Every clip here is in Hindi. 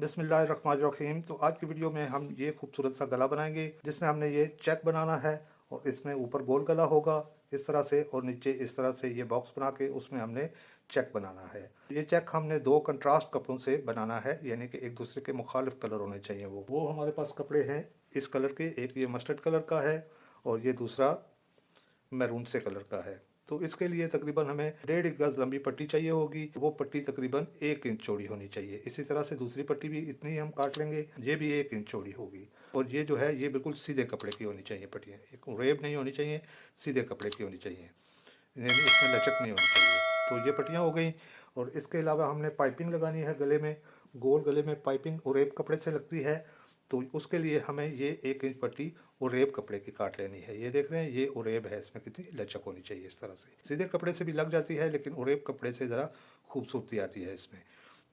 बिस्मिल्लाहिर्रहमानिर्रहीम। तो आज की वीडियो में हम ये खूबसूरत सा गला बनाएंगे जिसमें हमने ये चेक बनाना है और इसमें ऊपर गोल गला होगा इस तरह से और नीचे इस तरह से ये बॉक्स बना के उसमें हमने चेक बनाना है। ये चेक हमने दो कंट्रास्ट कपड़ों से बनाना है, यानी कि एक दूसरे के मुखालिफ कलर होने चाहिए। वो हमारे पास कपड़े हैं इस कलर के, एक ये मस्टर्ड कलर का है और ये दूसरा मैरून से कलर का है। तो इसके लिए तकरीबन हमें 1.5 गज लंबी पट्टी चाहिए होगी। वो पट्टी तकरीबन 1 इंच चौड़ी होनी चाहिए। इसी तरह से दूसरी पट्टी भी इतनी हम काट लेंगे, ये भी 1 इंच चौड़ी होगी। और ये जो है ये बिल्कुल सीधे कपड़े की होनी चाहिए पट्टियाँ, एक रेब नहीं होनी चाहिए, सीधे कपड़े की होनी चाहिए, यानी इसमें लचक नहीं होनी चाहिए। तो ये पट्टियाँ हो गई। और इसके अलावा हमने पाइपिंग लगानी है गले में, गोल गले में पाइपिंग उरेब कपड़े से लगती है। तो उसके लिए हमें ये 1 इंच पट्टी उरेब कपड़े की काट लेनी है। ये देख रहे हैं ये उरेब है, इसमें कितनी लचक होनी चाहिए। इस तरह से सीधे कपड़े से भी लग जाती है लेकिन उरेब कपड़े से ज़रा खूबसूरती आती है इसमें।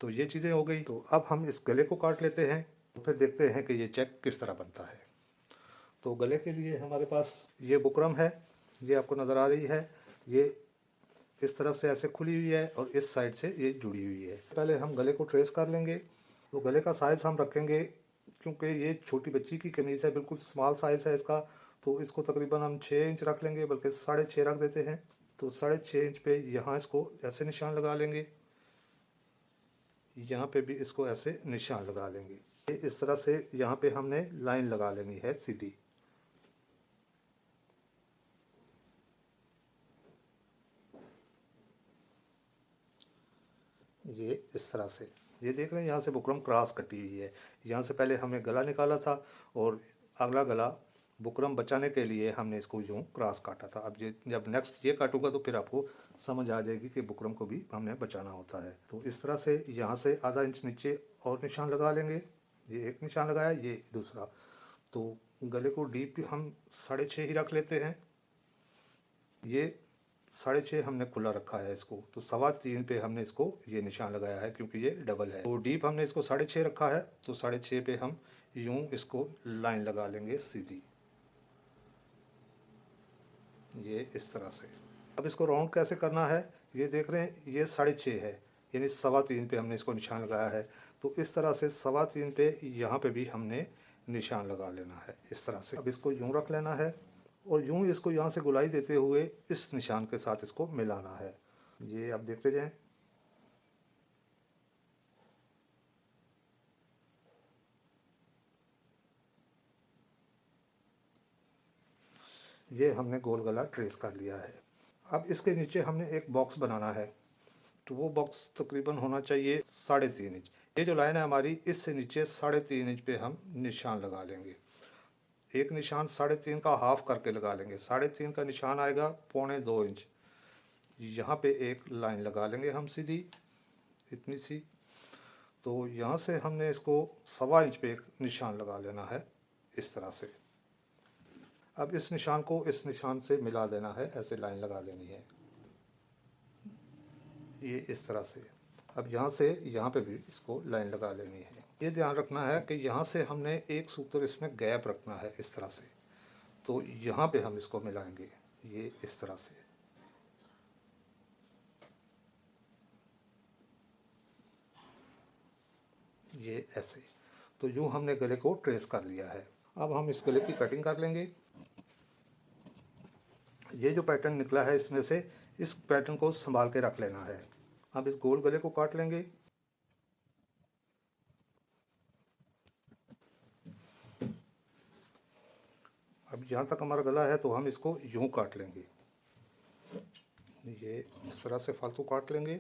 तो ये चीज़ें हो गई। तो अब हम इस गले को काट लेते हैं, तो फिर देखते हैं कि ये चेक किस तरह बनता है। तो गले के लिए हमारे पास ये बुकरम है, ये आपको नज़र आ रही है। ये इस तरफ से ऐसे खुली हुई है और इस साइड से ये जुड़ी हुई है। पहले हम गले को ट्रेस कर लेंगे। तो गले का साइज़ हम रखेंगे, क्योंकि ये छोटी बच्ची की कमीज़ है, बिल्कुल स्मॉल साइज़ है इसका, तो इसको तकरीबन हम 6 इंच रख लेंगे, बल्कि 6.5 रख देते हैं। तो 6.5 इंच पे यहाँ इसको ऐसे निशान लगा लेंगे, यहाँ पे भी इसको ऐसे निशान लगा लेंगे। इस तरह से यहाँ पे हमने लाइन लगा लेनी है सीधी। ये इस तरह से, ये देख रहे हैं यहाँ से बुकरम क्रॉस कटी हुई है। यहाँ से पहले हमें गला निकाला था और अगला गला बुकरम बचाने के लिए हमने इसको यूँ क्रॉस काटा था। अब ये जब नेक्स्ट ये काटूंगा तो फिर आपको समझ आ जाएगी कि बुकरम को भी हमने बचाना होता है। तो इस तरह से यहाँ से आधा इंच नीचे और निशान लगा लेंगे। ये एक निशान लगाया, ये दूसरा। तो गले को डीप हम 6.5 ही रख लेते हैं। ये 6.5 हमने खुला रखा है इसको, तो 3.25 पे हमने इसको ये निशान लगाया है क्योंकि ये डबल है। तो डीप हमने इसको 6.5 रखा है, तो 6.5 पे हम यूं इसको लाइन लगा लेंगे सीधी, ये इस तरह से। अब इसको राउंड कैसे करना है, ये देख रहे हैं ये 6.5 है, यानी 3.25 पे हमने इसको निशान लगाया है। तो इस तरह से 3.25 पे यहाँ पे भी हमने निशान लगा लेना है इस तरह से। अब इसको यूं रख लेना है और यूं इसको यहाँ से गुलाई देते हुए इस निशान के साथ इसको मिलाना है। ये आप देखते जाएं। ये हमने गोल गला ट्रेस कर लिया है। अब इसके नीचे हमने एक बॉक्स बनाना है, तो वो बॉक्स तकरीबन होना चाहिए 3.5 इंच। ये जो लाइन है हमारी, इससे नीचे 3.5 इंच पे हम निशान लगा लेंगे। एक निशान 3.5 का हाफ करके लगा लेंगे। 3.5 का निशान आएगा 2.25 इंच। यहाँ पे एक लाइन लगा लेंगे हम सीधी, इतनी सी। तो यहाँ से हमने इसको 1.25 इंच पे एक निशान लगा लेना है इस तरह से। अब इस निशान को इस निशान से मिला देना है, ऐसे लाइन लगा देनी है, ये इस तरह से। अब यहाँ से यहाँ पे भी इसको लाइन लगा लेनी है। ये ध्यान रखना है कि यहाँ से हमने एक सूत्र इसमें गैप रखना है इस तरह से। तो यहाँ पे हम इसको मिलाएंगे, ये इस तरह से। ये ऐसे। तो यूँ हमने गले को ट्रेस कर लिया है। अब हम इस गले की कटिंग कर लेंगे। ये जो पैटर्न निकला है इसमें से इस पैटर्न को संभाल के रख लेना है। अब इस गोल गले को काट लेंगे। अब जहाँ तक हमारा गला है तो हम इसको यूँ काट लेंगे, ये इस तरह से फालतू काट लेंगे।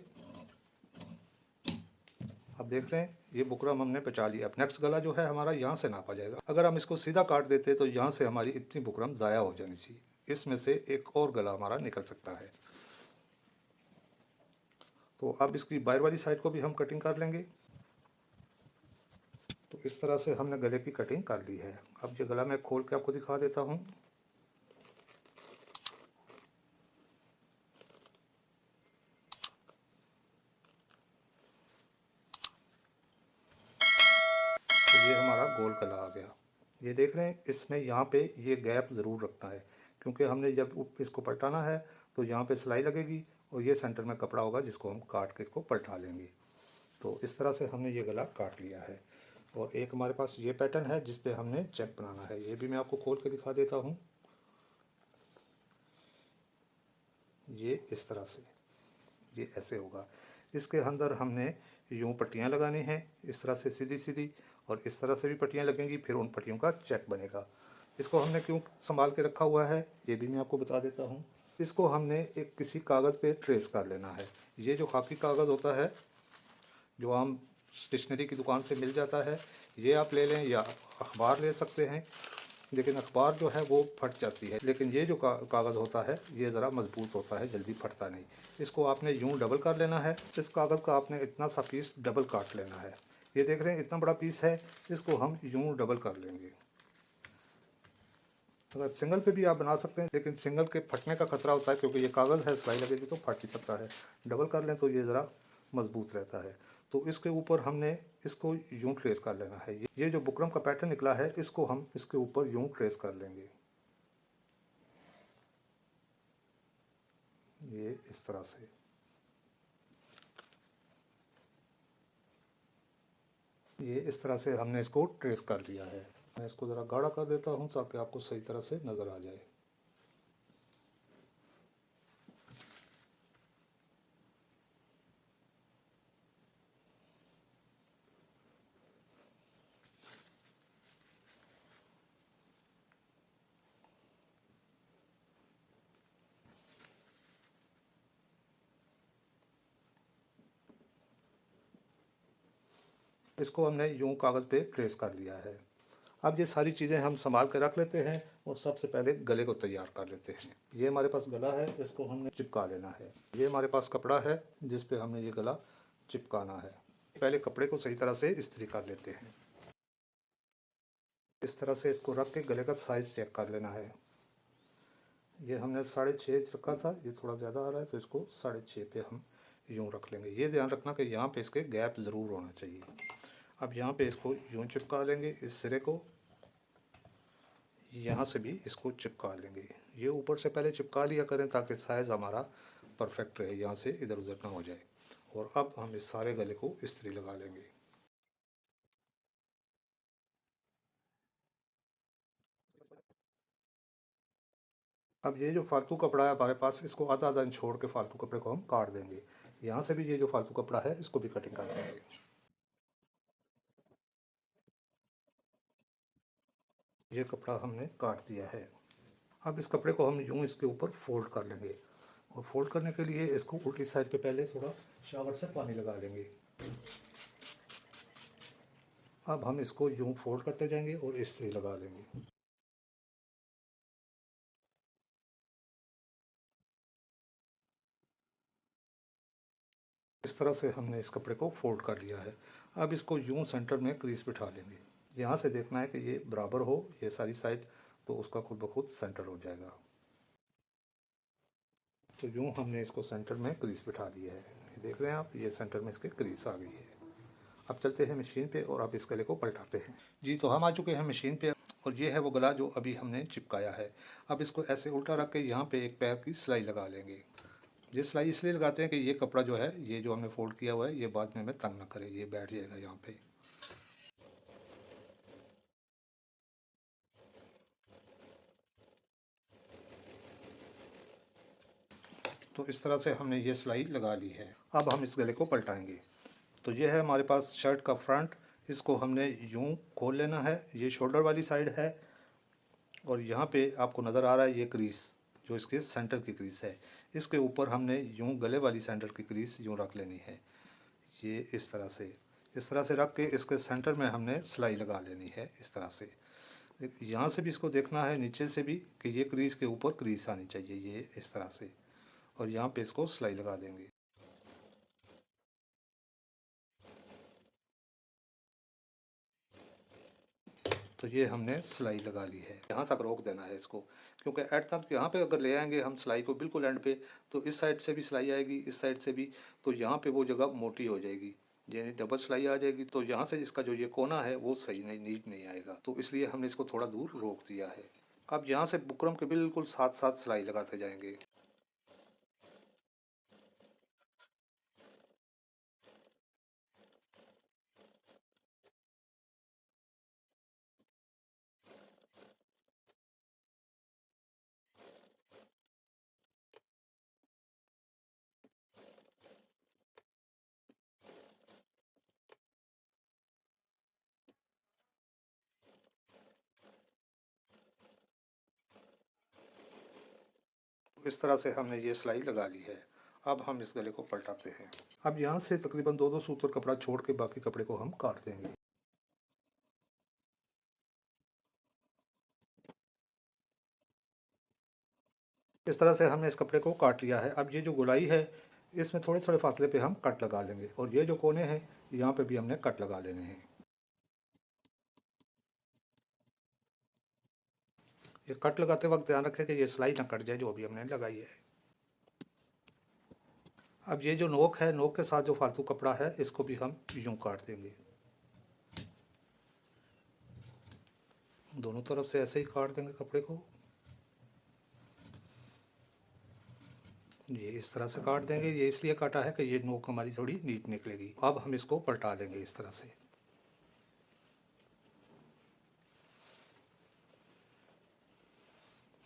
अब देख रहे हैं ये बुकरम हमने बचा लिया। अब नेक्स्ट गला जो है हमारा यहाँ से नापा जाएगा। अगर हम इसको सीधा काट देते तो यहाँ से हमारी इतनी बुकरम ज़ाया हो जानी चाहिए, इसमें से एक और गला हमारा निकल सकता है। तो अब इसकी बाहर वाली साइड को भी हम कटिंग कर लेंगे। तो इस तरह से हमने गले की कटिंग कर ली है। अब ये गला मैं खोल के आपको दिखा देता हूँ। तो ये हमारा गोल गला आ गया। ये देख रहे हैं इसमें यहाँ पे ये गैप ज़रूर रखना है, क्योंकि हमने जब इसको पलटाना है तो यहाँ पे सिलाई लगेगी और ये सेंटर में कपड़ा होगा जिसको हम काट के इसको पलटा लेंगे। तो इस तरह से हमने ये गला काट लिया है। और एक हमारे पास ये पैटर्न है जिस पे हमने चेक बनाना है, ये भी मैं आपको खोल के दिखा देता हूँ। ये इस तरह से, ये ऐसे होगा। इसके अंदर हमने यूँ पट्टियाँ लगानी हैं, इस तरह से सीधी सीधी, और इस तरह से भी पट्टियाँ लगेंगी, फिर उन पट्टियों का चेक बनेगा। इसको हमने क्यों संभाल के रखा हुआ है ये भी मैं आपको बता देता हूँ। इसको हमने एक किसी कागज़ पे ट्रेस कर लेना है। ये जो खाकी कागज़ होता है जो आम स्टेशनरी की दुकान से मिल जाता है, ये आप ले लें, या अखबार ले सकते हैं, लेकिन अखबार जो है वो फट जाती है, लेकिन ये जो कागज़ होता है ये ज़रा मजबूत होता है, जल्दी फटता नहीं। इसको आपने यूं डबल कर लेना है। इस कागज़ का आपने इतना सा पीस डबल काट लेना है। ये देख रहे हैं इतना बड़ा पीस है, इसको हम यूं डबल कर लेंगे। अगर सिंगल पे भी आप बना सकते हैं, लेकिन सिंगल के फटने का खतरा होता है क्योंकि ये कागज़ है, सिलाई लगेगी तो फट भी सकता है। डबल कर लें तो ये ज़रा मजबूत रहता है। तो इसके ऊपर हमने इसको यूं ट्रेस कर लेना है। ये जो बुकरम का पैटर्न निकला है इसको हम इसके ऊपर यूं ट्रेस कर लेंगे, ये इस तरह से। ये इस तरह से हमने इसको ट्रेस कर लिया है। मैं इसको ज़रा गाढ़ा कर देता हूँ ताकि आपको सही तरह से नज़र आ जाए। इसको हमने यूं कागज़ पे ट्रेस कर लिया है। अब ये सारी चीज़ें हम संभाल कर रख लेते हैं और सबसे पहले गले को तैयार कर लेते हैं। ये हमारे पास गला है, इसको हमने चिपका लेना है। ये हमारे पास कपड़ा है जिस पे हमने ये गला चिपकाना है। पहले कपड़े को सही तरह से इस्त्री कर लेते हैं। इस तरह से इसको रख के गले का साइज़ चेक कर लेना है। ये हमने 6.5 रखा था, ये थोड़ा ज़्यादा आ रहा है तो इसको 6.5 पे हम यूँ रख लेंगे। ये ध्यान रखना कि यहाँ पे इसके गैप ज़रूर होना चाहिए। अब यहाँ पे इसको यूँ चिपका लेंगे, इस सिरे को यहाँ से भी इसको चिपका लेंगे। ये ऊपर से पहले चिपका लिया करें ताकि साइज़ हमारा परफेक्ट रहे, यहाँ से इधर उधर ना हो जाए। और अब हम इस सारे गले को इस्त्री लगा लेंगे। अब ये जो फालतू कपड़ा है हमारे पास, इसको आधा आधा इंच छोड़ के फालतू कपड़े को हम काट देंगे। यहाँ से भी ये जो फालतू कपड़ा है इसको भी कटिंग कर देंगे। ये कपड़ा हमने काट दिया है। अब इस कपड़े को हम यूँ इसके ऊपर फोल्ड कर लेंगे, और फोल्ड करने के लिए इसको उल्टी साइड पे पहले थोड़ा शावर से पानी लगा लेंगे। अब हम इसको यूँ फोल्ड करते जाएंगे और इस्त्री लगा लेंगे। इस तरह से हमने इस कपड़े को फोल्ड कर लिया है। अब इसको यूँ सेंटर में क्रीज बिठा लेंगे। यहाँ से देखना है कि ये बराबर हो ये सारी साइड, तो उसका खुद ब खुद सेंटर हो जाएगा। तो यूँ हमने इसको सेंटर में क्रीज बिठा लिया है। ये देख रहे हैं आप, ये सेंटर में इसके क्रीज आ गई है। अब चलते हैं मशीन पे और अब इस गले को पलटाते हैं। जी, तो हम आ चुके हैं मशीन पे, और ये है वो गला जो अभी हमने चिपकाया है। अब इसको ऐसे उल्टा रख के यहाँ पे एक पैर की सिलाई लगा लेंगे। ये सिलाई इसलिए लगाते हैं कि ये कपड़ा जो है, ये जो हमने फोल्ड किया हुआ है, ये बाद में हमें तंग ना करे, ये बैठ जाएगा यहाँ पे। तो इस तरह से हमने ये सिलाई लगा ली है। अब हम इस गले को पलटाएंगे। तो ये है हमारे पास शर्ट का फ्रंट। इसको हमने यूँ खोल लेना है, ये शोल्डर वाली साइड है, और यहाँ पे आपको नज़र आ रहा है ये क्रीज जो इसके सेंटर की क्रीज है। इसके ऊपर हमने यूँ गले वाली सेंटर की क्रीज यूँ रख लेनी है। ये इस तरह से रख के इसके सेंटर में हमने सिलाई लगा लेनी है इस तरह से। यहाँ से भी इसको देखना है, नीचे से भी, कि ये क्रीज के ऊपर क्रीज आनी चाहिए, ये इस तरह से। और यहाँ पे इसको सिलाई लगा देंगे। तो ये हमने सिलाई लगा ली है। यहाँ तक रोक देना है इसको, क्योंकि एंड तक यहाँ पे अगर ले आएंगे हम सिलाई को बिल्कुल एंड पे, तो इस साइड से भी सिलाई आएगी, इस साइड से भी, तो यहाँ पे वो जगह मोटी हो जाएगी, यानी डबल सिलाई आ जाएगी। तो यहाँ से इसका जो ये कोना है वो सही नहीं, नीट नहीं आएगा। तो इसलिए हमने इसको थोड़ा दूर रोक दिया है। अब यहाँ से बुकरम के बिल्कुल साथ साथ सिलाई लगाते जाएंगे। इस तरह से हमने ये सिलाई लगा ली है। अब हम इस गले को पलटाते हैं। अब यहाँ से तकरीबन 2-2 सूत्र कपड़ा छोड़ के बाकी कपड़े को हम काट देंगे। इस तरह से हमने इस कपड़े को काट लिया है। अब ये जो गोलाई है इसमें थोड़े-थोड़े फासले पे हम कट लगा लेंगे और ये जो कोने हैं यहाँ पे भी हमने कट लगा लेने हैं। ये कट लगाते वक्त ध्यान रखें कि ये सिलाई ना कट जाए जो अभी हमने लगाई है। अब ये जो नोक है, नोक के साथ जो फालतू कपड़ा है इसको भी हम यूं काट देंगे। दोनों तरफ से ऐसे ही काट देंगे कपड़े को। ये इस तरह से काट देंगे। ये इसलिए काटा है कि ये नोक हमारी थोड़ी नीट निकलेगी। अब हम इसको पलटा लेंगे इस तरह से।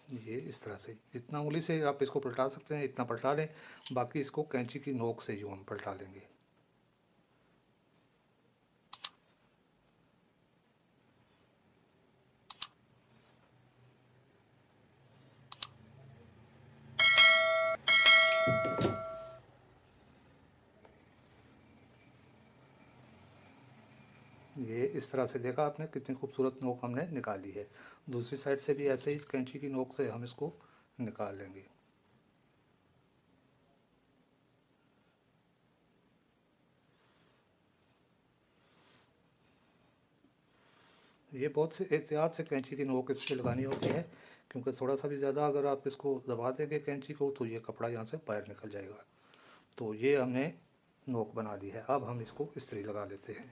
ये इस तरह से जितना उंगली से आप इसको पलटा सकते हैं इतना पलटा लें। बाकी इसको कैंची की नोक से यूँ हम पलटा लेंगे। ये इस तरह से देखा आपने कितनी खूबसूरत नोक हमने निकाली है। दूसरी साइड से भी ऐसे ही कैंची की नोक से हम इसको निकाल लेंगे। ये बहुत से एहतियात से कैंची की नोक इससे लगानी होती है, क्योंकि थोड़ा सा भी ज़्यादा अगर आप इसको दबा देंगे कैंची को तो ये कपड़ा यहाँ से बाहर निकल जाएगा। तो ये हमने नोक बना ली है। अब हम इसको इस्त्री लगा लेते हैं।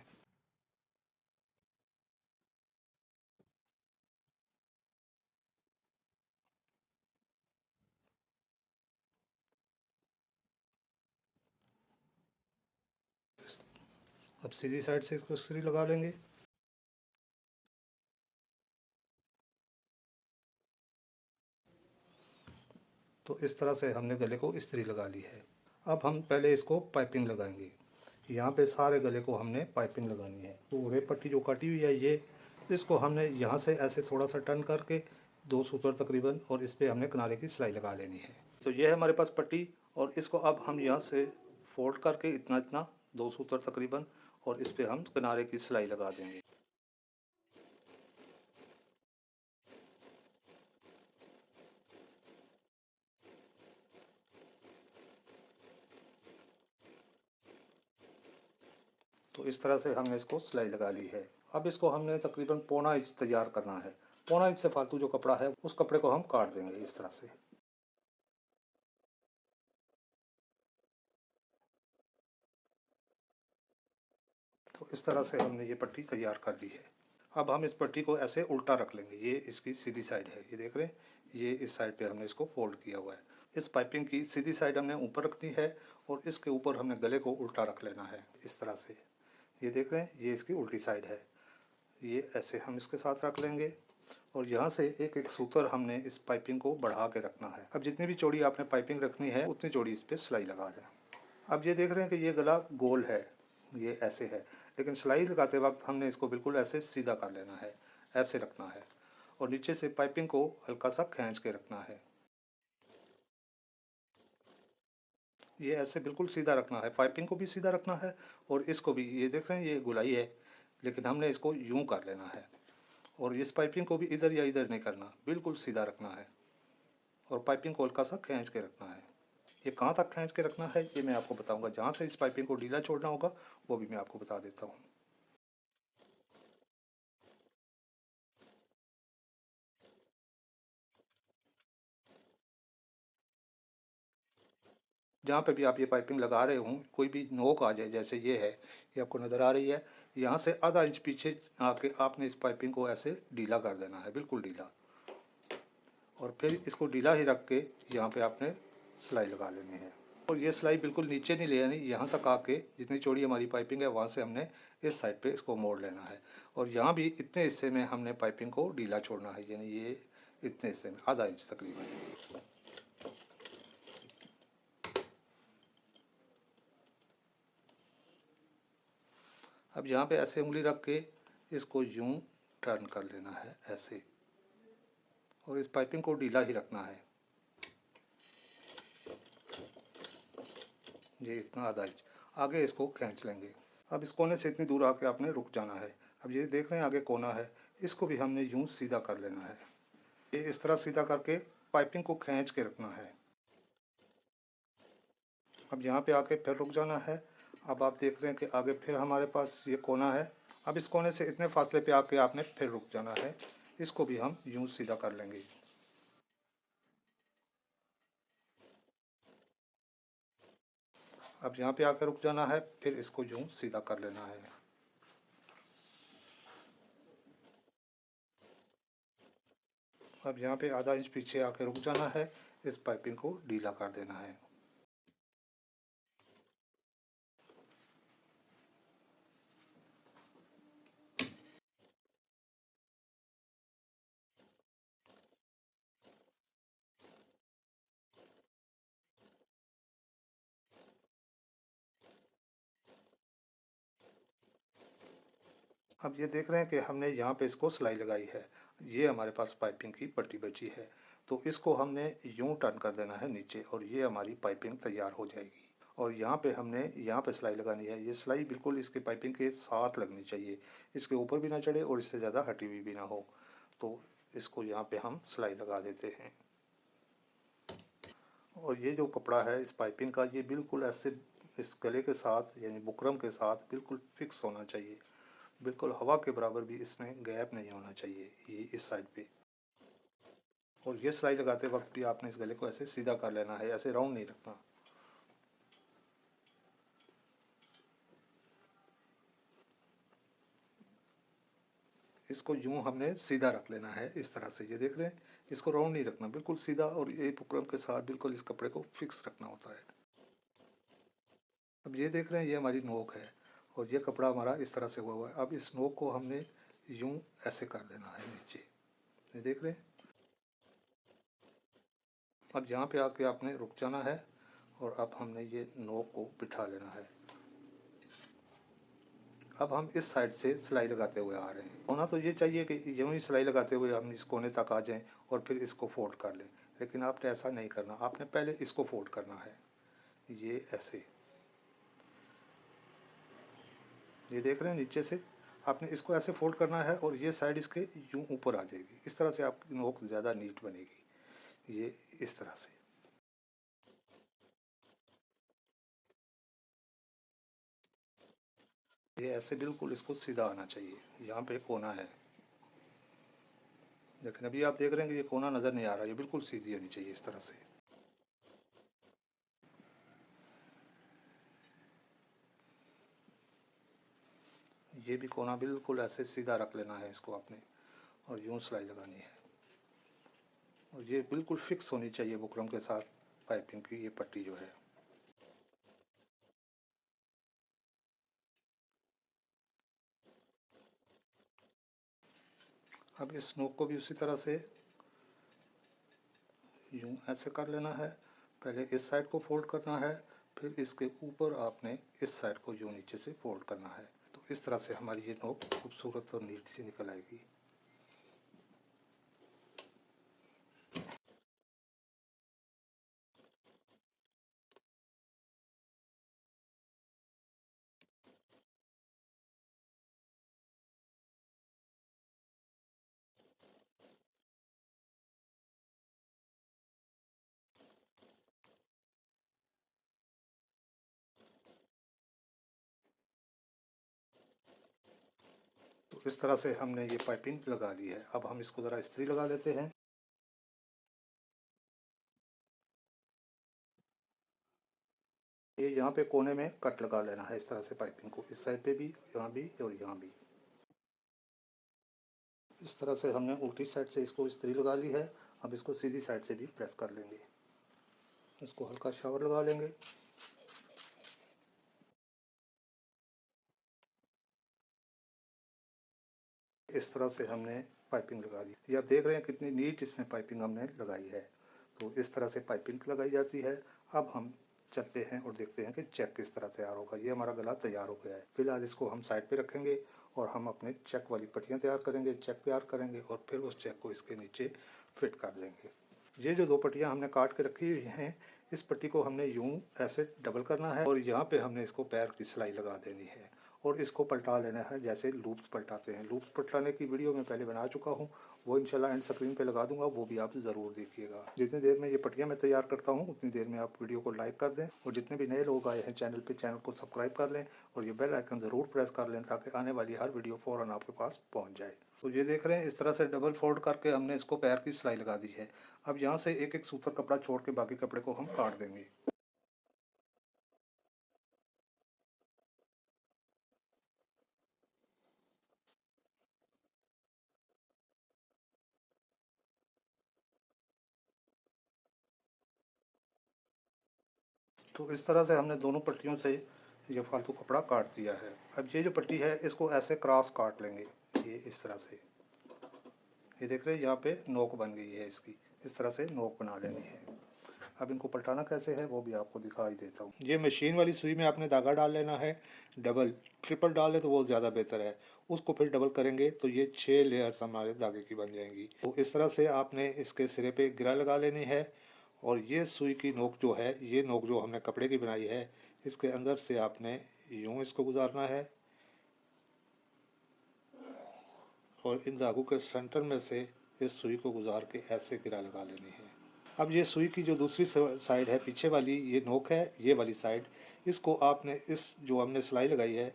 अब सीधी साइड से इसको इस्त्री लगा लेंगे। तो इस तरह से हमने गले को इस्त्री लगा ली है। अब हम पहले इसको पाइपिंग लगाएंगे। यहाँ पे सारे गले को हमने पाइपिंग लगानी है। तो रेप पट्टी जो काटी हुई है ये, इसको हमने यहाँ से ऐसे थोड़ा सा टर्न करके 2 सूत्र तकरीबन, और इस पे हमने किनारे की सिलाई लगा लेनी है। तो ये है हमारे पास पट्टी, और इसको अब हम यहाँ से फोल्ड करके इतना इतना 2 सूत्र तकरीबन, और इस पे हम किनारे की सिलाई लगा देंगे। तो इस तरह से हमने इसको सिलाई लगा ली है। अब इसको हमने तकरीबन पौना इंच तैयार करना है। पौना इंच से फालतू जो कपड़ा है उस कपड़े को हम काट देंगे इस तरह से। तो इस तरह से हमने ये पट्टी तैयार कर ली है। अब हम इस पट्टी को ऐसे उल्टा रख लेंगे। ये इसकी सीधी साइड है, ये देख रहे हैं, ये इस साइड पे हमने इसको फोल्ड किया हुआ है। इस पाइपिंग की सीधी साइड हमने ऊपर रखनी है और इसके ऊपर हमने गले को उल्टा रख लेना है इस तरह से। ये देख रहे हैं, ये इसकी उल्टी साइड है। ये ऐसे हम इसके साथ रख लेंगे और यहाँ से एक एक सूत्र हमने इस पाइपिंग को बढ़ा के रखना है। अब जितनी भी चौड़ी आपने पाइपिंग रखनी है उतनी चौड़ी इस पर सिलाई लगा दें। अब ये देख रहे हैं कि ये गला गोल है, ये ऐसे है, लेकिन सिलाई लगाते वक्त हमने इसको बिल्कुल ऐसे सीधा कर लेना है, ऐसे रखना है, और नीचे से पाइपिंग को हल्का सा खींच के रखना है। ये ऐसे बिल्कुल सीधा रखना है, पाइपिंग को भी सीधा रखना है और इसको भी। ये देख रहे हैं, ये गुलाई है, लेकिन हमने इसको यूं कर लेना है, और इस पाइपिंग को भी इधर या इधर नहीं करना, बिल्कुल सीधा रखना है और पाइपिंग को हल्का सा खींच के रखना है। ये कहाँ तक खींच के रखना है ये मैं आपको बताऊंगा। जहाँ से इस पाइपिंग को ढीला छोड़ना होगा वो भी मैं आपको बता देता हूँ। जहाँ पे भी आप ये पाइपिंग लगा रहे हों, कोई भी नोक आ जाए, जैसे ये है, ये आपको नज़र आ रही है, यहाँ से आधा इंच पीछे आके आपने इस पाइपिंग को ऐसे ढीला कर देना है, बिल्कुल ढीला, और फिर इसको ढीला ही रख के यहाँ पे आपने सिलाई लगा लेनी है। और ये सिलाई बिल्कुल नीचे नहीं ले आनी, यहाँ तक आके जितनी चौड़ी हमारी पाइपिंग है वहाँ से हमने इस साइड पे इसको मोड़ लेना है, और यहाँ भी इतने हिस्से में हमने पाइपिंग को ढीला छोड़ना है, यानी ये इतने हिस्से में आधा इंच तकरीबन। अब यहाँ पे ऐसे उंगली रख के इसको यूं टर्न कर लेना है ऐसे, और इस पाइपिंग को ढीला ही रखना है। ये इतना आधा इंच आगे इसको खींच लेंगे। अब इस कोने से इतनी दूर आके आपने रुक जाना है। अब ये देख रहे हैं आगे कोना है, इसको भी हमने यूं सीधा कर लेना है। ये इस तरह सीधा करके पाइपिंग को खींच के रखना है। अब यहाँ पे आके फिर रुक जाना है। अब आप देख रहे हैं कि आगे फिर हमारे पास ये कोना है। अब इस कोने से इतने फासले पे आके आपने फिर रुक जाना है। इसको भी हम यूं सीधा कर लेंगे। अब यहाँ पे आकर रुक जाना है, फिर इसको यूं सीधा कर लेना है। अब यहाँ पे आधा इंच पीछे आकर रुक जाना है, इस पाइपिंग को ढीला कर देना है। अब ये देख रहे हैं कि हमने यहाँ पे इसको सिलाई लगाई है। ये हमारे पास पाइपिंग की पट्टी बची है, तो इसको हमने यूं टर्न कर देना है नीचे और ये हमारी पाइपिंग तैयार हो जाएगी। और यहाँ पे हमने यहाँ पे सिलाई लगानी है। ये सिलाई बिल्कुल इसके पाइपिंग के साथ लगनी चाहिए, इसके ऊपर भी ना चढ़े और इससे ज़्यादा हटी हुई भी ना हो। तो इसको यहाँ पे हम सिलाई लगा देते हैं। और ये जो कपड़ा है इस पाइपिंग का, ये बिल्कुल ऐसे इस गले के साथ यानी बुकरम के साथ बिल्कुल फिक्स होना चाहिए। बिल्कुल हवा के बराबर भी इसमें गैप नहीं होना चाहिए, ये इस साइड पे। और ये सिलाई लगाते वक्त भी आपने इस गले को ऐसे सीधा कर लेना है, ऐसे राउंड नहीं रखना। इसको यूं हमने सीधा रख लेना है इस तरह से। ये देख रहे हैं, इसको राउंड नहीं रखना, बिल्कुल सीधा। और ये बुकरम के साथ बिल्कुल इस कपड़े को फिक्स रखना होता है। अब ये देख रहे हैं, ये हमारी नोक है और ये कपड़ा हमारा इस तरह से हुआ है। अब इस नोक को हमने यूं ऐसे कर देना है नीचे। ये देख रहे हैं। अब यहाँ पे आके आपने रुक जाना है और अब हमने ये नोक को बिठा लेना है। अब हम इस साइड से सिलाई लगाते हुए आ रहे हैं। होना तो ये चाहिए कि यूं ही सिलाई लगाते हुए हम इस कोने तक आ जाएं और फिर इसको फोल्ड कर लें, लेकिन आपने ऐसा नहीं करना। आपने पहले इसको फोल्ड करना है, ये ऐसे। ये देख रहे हैं, नीचे से आपने इसको ऐसे फोल्ड करना है और ये साइड इसके यूं ऊपर आ जाएगी। इस तरह से आपकी नोक ज़्यादा नीट बनेगी। ये इस तरह से। ये ऐसे बिल्कुल इसको सीधा आना चाहिए। यहाँ पे कोना है, लेकिन अभी आप देख रहे हैं कि ये कोना नज़र नहीं आ रहा। ये बिल्कुल सीधी होनी चाहिए इस तरह से। ये भी कोना बिल्कुल ऐसे सीधा रख लेना है इसको आपने और यूं सिलाई लगानी है। और ये बिल्कुल फिक्स होनी चाहिए बुकरम के साथ पाइपिंग की ये पट्टी जो है। अब इस नोक को भी उसी तरह से यूं ऐसे कर लेना है। पहले इस साइड को फोल्ड करना है, फिर इसके ऊपर आपने इस साइड को यूं नीचे से फोल्ड करना है। तो इस तरह से हमारी ये नोक खूबसूरत और नीट सी निकल आएगी। तो इस तरह से हमने ये पाइपिंग लगा ली है। अब हम इसको ज़रा इस्त्री लगा लेते हैं। ये यहाँ पे कोने में कट लगा लेना है इस तरह से पाइपिंग को, इस साइड पे भी, यहाँ भी और यहाँ भी। इस तरह से हमने उल्टी साइड से इसको इस्त्री लगा ली है। अब इसको सीधी साइड से भी प्रेस कर लेंगे। इसको हल्का शावर लगा लेंगे। इस तरह से हमने पाइपिंग लगा दी। ये आप देख रहे हैं कितनी नीट इसमें पाइपिंग हमने लगाई है। तो इस तरह से पाइपिंग लगाई जाती है। अब हम चलते हैं और देखते हैं कि चेक किस तरह तैयार होगा। ये हमारा गला तैयार हो गया है। फिलहाल इसको हम साइड पे रखेंगे और हम अपने चेक वाली पट्टियाँ तैयार करेंगे, चेक तैयार करेंगे और फिर उस चेक को इसके नीचे फिट कर देंगे। ये जो दो पट्टियाँ हमने काट के रखी हुई हैं, इस पट्टी को हमने यूं ऐसे डबल करना है और यहाँ पे हमने इसको पैर की सिलाई लगा देनी है और इसको पलटा लेना है जैसे लूप्स पलटाते हैं। लूप्स पलटाने की वीडियो मैं पहले बना चुका हूँ, वो इंशाल्लाह एंड स्क्रीन पे लगा दूंगा, वो भी आप ज़रूर देखिएगा। जितनी देर में ये पट्टियाँ मैं तैयार करता हूँ उतनी देर में आप वीडियो को लाइक कर दें और जितने भी नए लोग आए हैं चैनल पर, चैनल को सब्सक्राइब कर लें और ये बेल आइकन ज़रूर प्रेस कर लें ताकि आने वाली हर वीडियो फ़ौरन आपके पास पहुँच जाए। तो ये देख रहे हैं इस तरह से डबल फोल्ड करके हमने इसको पैर की सिलाई लगा दी है। अब यहाँ से एक एक सूत्र कपड़ा छोड़ के बाकी कपड़े को हम काट देंगे। तो इस तरह से हमने दोनों पट्टियों से ये फालतू कपड़ा काट दिया है। अब ये जो पट्टी है इसको ऐसे क्रॉस काट लेंगे, ये इस तरह से। ये देख रहे हैं यहाँ पे नोक बन गई है इसकी, इस तरह से नोक बना लेनी है। अब इनको पलटाना कैसे है वो भी आपको दिखाई देता हूँ। ये मशीन वाली सुई में आपने धागा डाल लेना है, डबल ट्रिपल डाले तो वो ज़्यादा बेहतर है। उसको फिर डबल करेंगे तो ये 6 लेयर्स हमारे धागे की बन जाएंगी। तो इस तरह से आपने इसके सिरे पे गिरा लगा लेनी है और ये सुई की नोक जो है, ये नोक जो हमने कपड़े की बनाई है, इसके अंदर से आपने यूँ इसको गुजारना है और इन धागों के सेंटर में से इस सुई को गुजार के ऐसे गिरा लगा लेनी है। अब ये सुई की जो दूसरी साइड है पीछे वाली, ये नोक है, ये वाली साइड, इसको आपने इस जो हमने सिलाई लगाई है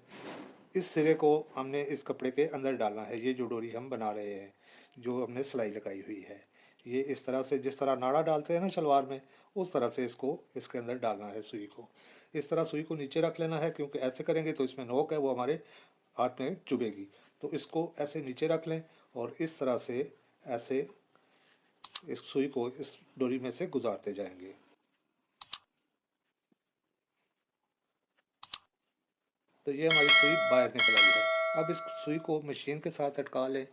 इस सिरे को हमने इस कपड़े के अंदर डालना है। ये जो डोरी हम बना रहे हैं, जो हमने सिलाई लगाई हुई है, ये इस तरह से, जिस तरह नाड़ा डालते हैं ना शलवार में, उस तरह से इसको इसके अंदर डालना है सुई को। इस तरह सुई को नीचे रख लेना है क्योंकि ऐसे करेंगे तो इसमें नोक है वो हमारे हाथ में चुभेगी। तो इसको ऐसे नीचे रख लें और इस तरह से ऐसे इस सुई को इस डोरी में से गुजारते जाएंगे। तो ये हमारी सुई बाहर निकल आई है। अब इस सुई को मशीन के साथ अटका लें,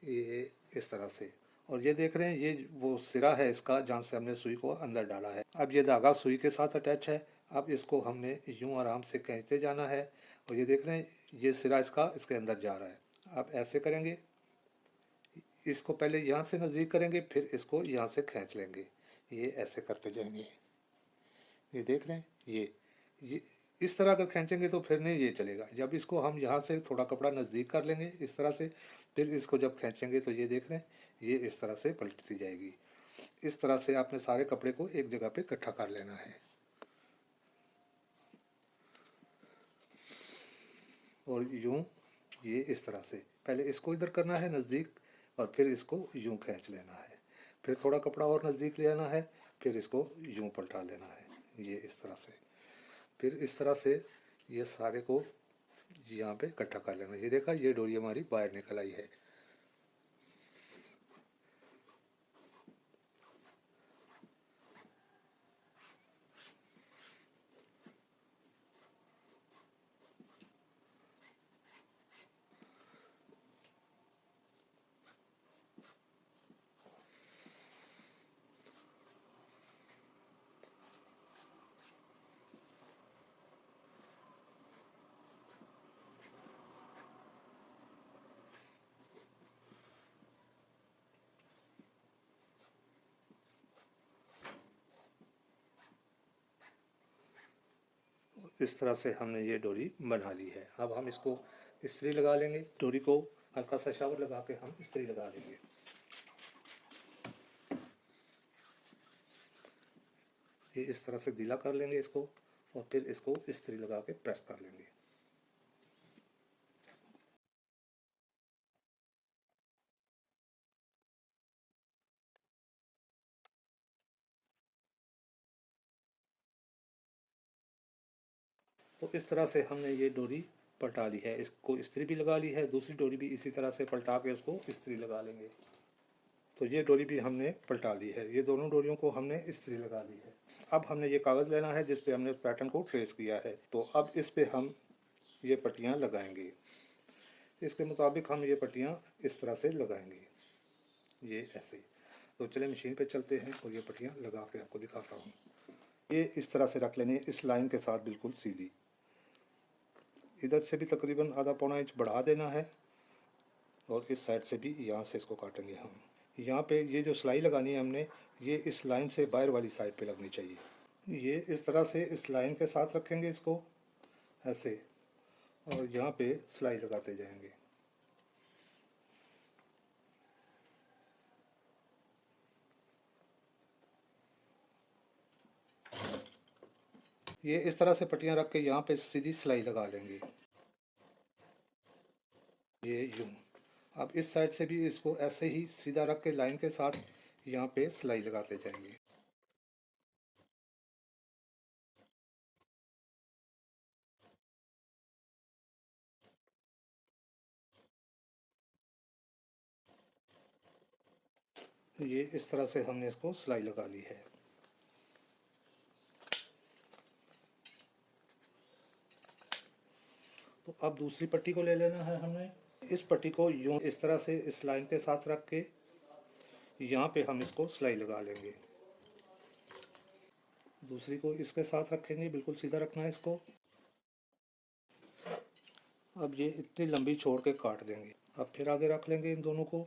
ये इस तरह से। और ये देख रहे हैं ये वो सिरा है इसका जहाँ से हमने सुई को अंदर डाला है। अब ये धागा सुई के साथ अटैच है। अब इसको हमने यूं आराम से खींचते जाना है और ये देख रहे हैं ये सिरा इसका इसके अंदर जा रहा है। अब ऐसे करेंगे, इसको पहले यहाँ से नज़दीक करेंगे फिर इसको यहाँ से खींच लेंगे, ये ऐसे करते जाएंगे। ये देख रहे हैं ये इस तरह अगर खींचेंगे तो फिर नहीं ये चलेगा। जब इसको हम यहाँ से थोड़ा कपड़ा नज़दीक कर लेंगे इस तरह से, फिर इसको जब खींचेंगे तो ये देख रहे हैं ये इस तरह से पलटती जाएगी। इस तरह से आपने सारे कपड़े को एक जगह पे इकट्ठा कर लेना है और यूं ये इस तरह से पहले इसको इधर करना है नज़दीक और फिर इसको यूं खींच लेना है, फिर थोड़ा कपड़ा और नज़दीक ले आना है, फिर इसको यूं पलटा लेना है, ये इस तरह से। फिर इस तरह से ये सारे को यहाँ पे इकट्ठा कर लेना। ये देखा ये डोरी हमारी बाहर निकल आई है। इस तरह से हमने ये डोरी बना ली है। अब हम इसको इस्त्री लगा लेंगे, डोरी को हल्का सा शावर लगा के हम इस्त्री लगा लेंगे। ये इस तरह से गीला कर लेंगे इसको और फिर इसको इस्त्री लगा के प्रेस कर लेंगे। तो इस तरह से हमने ये डोरी पलटा ली है, इसको इस्त्री भी लगा ली है, दूसरी डोरी भी इसी तरह से पलटा के उसको इस्त्री लगा लेंगे। तो ये डोरी भी हमने पलटा ली है, ये दोनों डोरियों को हमने इस्त्री लगा ली है। अब हमने ये कागज़ लेना है जिस पे हमने पैटर्न को ट्रेस किया है। तो अब इस पे हम ये पट्टियाँ लगाएंगे, इसके मुताबिक हम ये पट्टियाँ इस तरह से लगाएंगे, ये ऐसे। तो चले मशीन पे चलते हैं और ये पट्टियाँ लगा के आपको दिखाता हूँ। ये इस तरह से रख लेने, इस लाइन के साथ बिल्कुल सीधी। इधर से भी तकरीबन आधा पौना इंच बढ़ा देना है और इस साइड से भी यहाँ से इसको काटेंगे हम। यहाँ पे ये जो सिलाई लगानी है हमने, ये इस लाइन से बाहर वाली साइड पे लगनी चाहिए। ये इस तरह से इस लाइन के साथ रखेंगे इसको ऐसे, और यहाँ पे सिलाई लगाते जाएंगे। ये इस तरह से पट्टियाँ रख के यहाँ पे सीधी सिलाई लगा लेंगे, ये यूं। अब इस साइड से भी इसको ऐसे ही सीधा रख के लाइन के साथ यहाँ पे सिलाई लगाते जाएंगे। ये इस तरह से हमने इसको सिलाई लगा ली है। तो अब दूसरी पट्टी को ले लेना है हमें। इस पट्टी को यूं इस तरह से इस लाइन के साथ रख के यहाँ पे हम इसको सिलाई लगा लेंगे। दूसरी को इसके साथ रखेंगे, बिल्कुल सीधा रखना है इसको। अब ये इतनी लंबी छोड़ के काट देंगे। अब फिर आगे रख लेंगे इन दोनों को।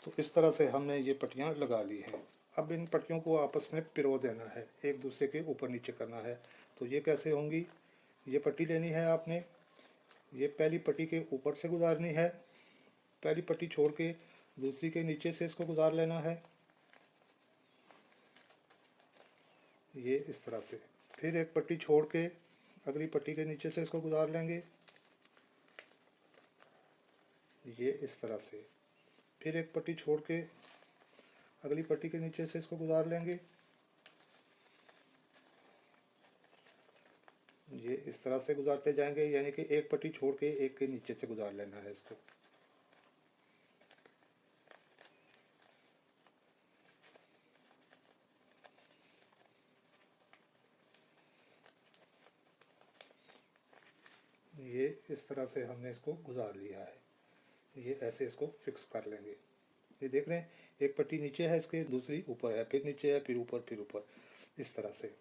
तो इस तरह से हमने ये पट्टियाँ लगा ली हैं। अब इन पट्टियों को आपस में पिरो देना है, एक दूसरे के ऊपर नीचे करना है। तो ये कैसे होंगी? ये पट्टी लेनी है आपने, ये पहली पट्टी के ऊपर से गुजारनी है, पहली पट्टी छोड़ के दूसरी के नीचे से इसको गुजार लेना है, ये इस तरह से। फिर एक पट्टी छोड़ के अगली पट्टी के नीचे से इसको गुजार लेंगे, ये इस तरह से। फिर एक पट्टी छोड़ के अगली पट्टी के नीचे से इसको गुजार लेंगे, ये इस तरह से गुजारते जाएंगे, यानी कि एक पट्टी छोड़ के एक के नीचे से गुजार लेना है इसको। ये इस तरह से हमने इसको गुजार लिया है। ये ऐसे इसको फिक्स कर लेंगे। ये देख रहे हैं, एक पट्टी नीचे है इसके, दूसरी ऊपर है, फिर नीचे है, फिर ऊपर, फिर ऊपर, इस तरह से।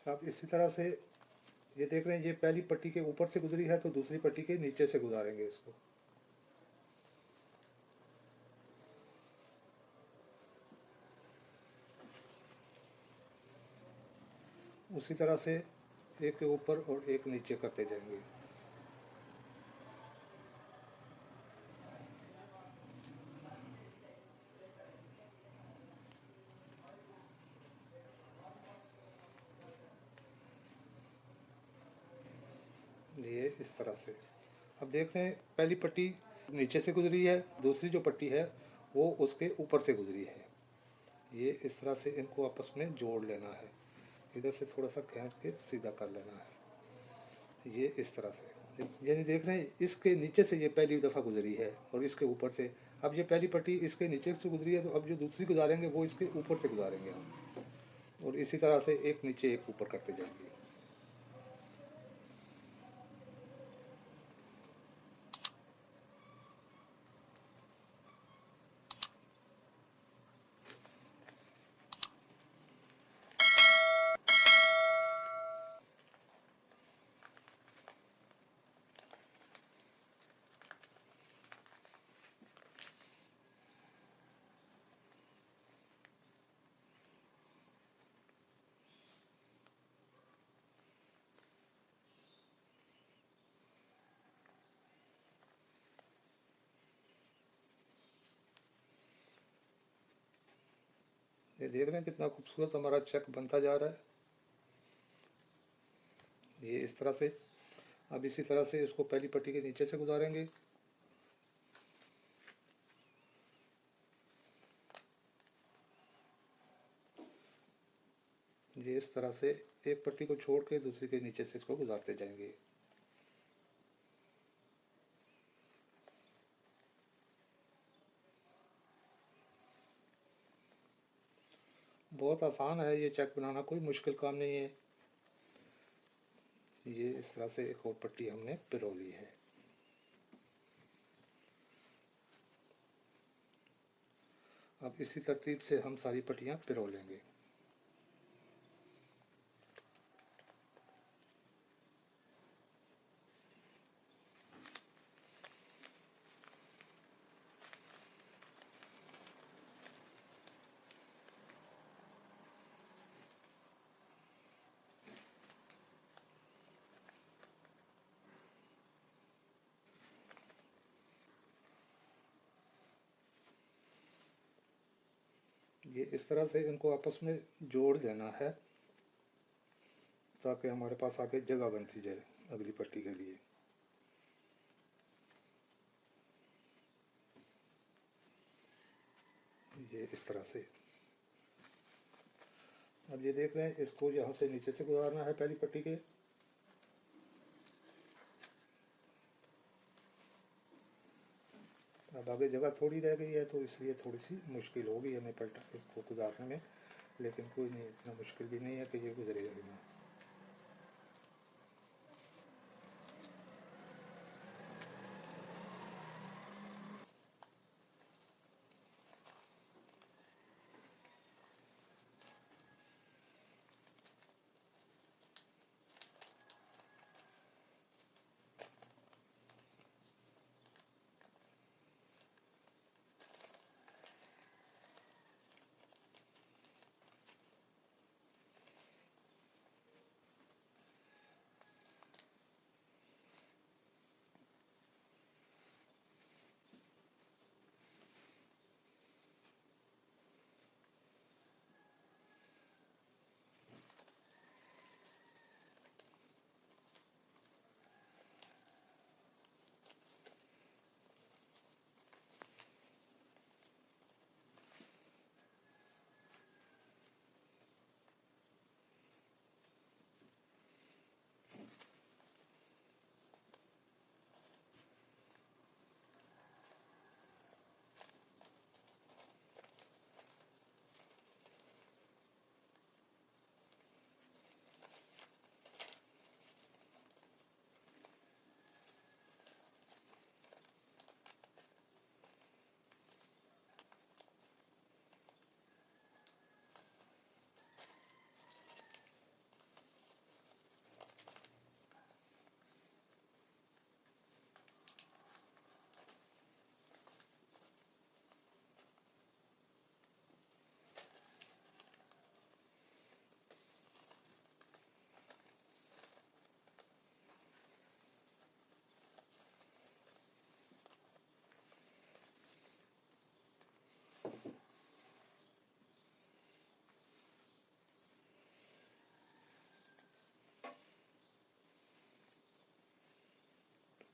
अब इसी तरह से ये देख रहे हैं, ये पहली पट्टी के ऊपर से गुजरी है तो दूसरी पट्टी के नीचे से गुजारेंगे इसको। उसी तरह से एक के ऊपर और एक नीचे करते जाएंगे। ये इस तरह से। अब देख रहे हैं, पहली पट्टी नीचे से गुजरी है, दूसरी जो पट्टी है वो उसके ऊपर से गुजरी है। ये इस तरह से इनको आपस में जोड़ लेना है, इधर से थोड़ा सा खींच के सीधा कर लेना है, ये इस तरह से। यानी देख रहे हैं, इसके नीचे से ये पहली दफ़ा गुजरी है और इसके ऊपर से। अब ये पहली पट्टी इसके नीचे से गुजरी है, तो अब जो दूसरी गुजारेंगे वो इसके ऊपर से गुजारेंगे हम, और इसी तरह से एक नीचे एक ऊपर करते जाएंगे। ये देख रहे हैं कितना खूबसूरत हमारा चेक बनता जा रहा है, ये इस तरह से। अब इसी तरह से इसको पहली पट्टी के नीचे से गुजारेंगे, ये इस तरह से। एक पट्टी को छोड़ के दूसरी के नीचे से इसको गुजारते जाएंगे। बहुत आसान है ये चेक बनाना, कोई मुश्किल काम नहीं है। ये इस तरह से एक और पट्टी हमने पिरो ली है। अब इसी तरतीब से हम सारी पट्टियाँ पिरो लेंगे। ये इस तरह से इनको आपस में जोड़ देना है ताकि हमारे पास आगे जगह बनती जाए अगली पट्टी के लिए। ये इस तरह से। अब ये देख रहे हैं, इसको यहाँ से नीचे से गुजारना है पहली पट्टी के। अब आगे जगह थोड़ी रह गई है तो इसलिए थोड़ी सी मुश्किल होगी हमें पलटा इसको गुजारने में, लेकिन कोई नहीं, इतना मुश्किल भी नहीं है कि ये गुजरेगा भी नहीं।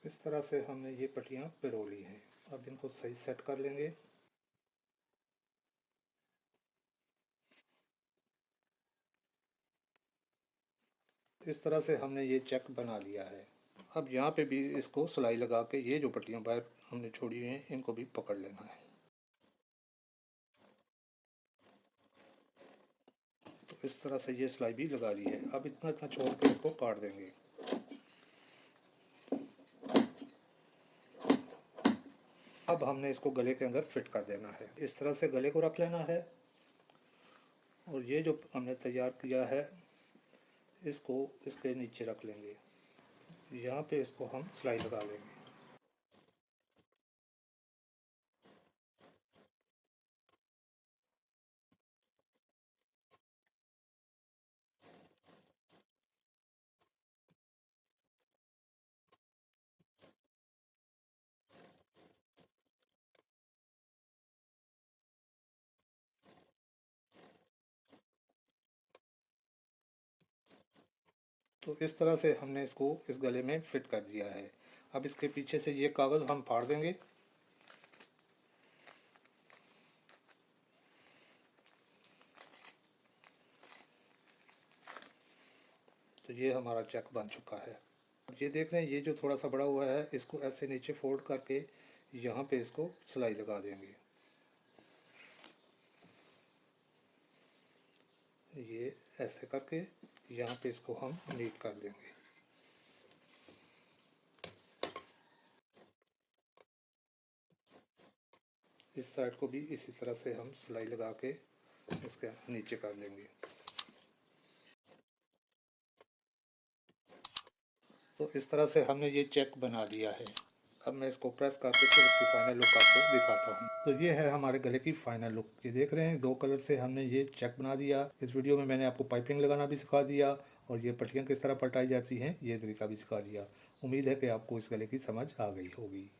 इस तरह से हमने ये पट्टियाँ पिरो ली हैं। अब इनको सही सेट कर लेंगे। इस तरह से हमने ये चेक बना लिया है। अब यहाँ पे भी इसको सिलाई लगा के ये जो पट्टियाँ बाहर हमने छोड़ी हुई हैं इनको भी पकड़ लेना है। तो इस तरह से ये सिलाई भी लगा ली है। अब इतना इतना छोड़ के इसको काट देंगे। अब हमने इसको गले के अंदर फिट कर देना है। इस तरह से गले को रख लेना है और ये जो हमने तैयार किया है इसको इसके नीचे रख लेंगे। यहाँ पे इसको हम सिलाई लगा लेंगे। तो इस तरह से हमने इसको इस गले में फिट कर दिया है। अब इसके पीछे से ये कागज़ हम फाड़ देंगे। तो ये हमारा चेक बन चुका है। अब ये देख रहे हैं, ये जो थोड़ा सा बड़ा हुआ है इसको ऐसे नीचे फोल्ड करके यहाँ पे इसको सिलाई लगा देंगे। ये ऐसे करके यहाँ पे इसको हम नीट कर देंगे। इस साइड को भी इसी तरह से हम सिलाई लगा के इसके नीचे कर लेंगे। तो इस तरह से हमने ये चेक बना लिया है। अब मैं इसको प्रेस करके फिर इसकी फाइनल लुक आपको दिखाता हूँ। तो ये है हमारे गले की फाइनल लुक। ये देख रहे हैं 2 कलर से हमने ये चेक बना दिया। इस वीडियो में मैंने आपको पाइपिंग लगाना भी सिखा दिया और ये पट्टियाँ किस तरह पलटाई जाती हैं ये तरीका भी सिखा दिया। उम्मीद है कि आपको इस गले की समझ आ गई होगी।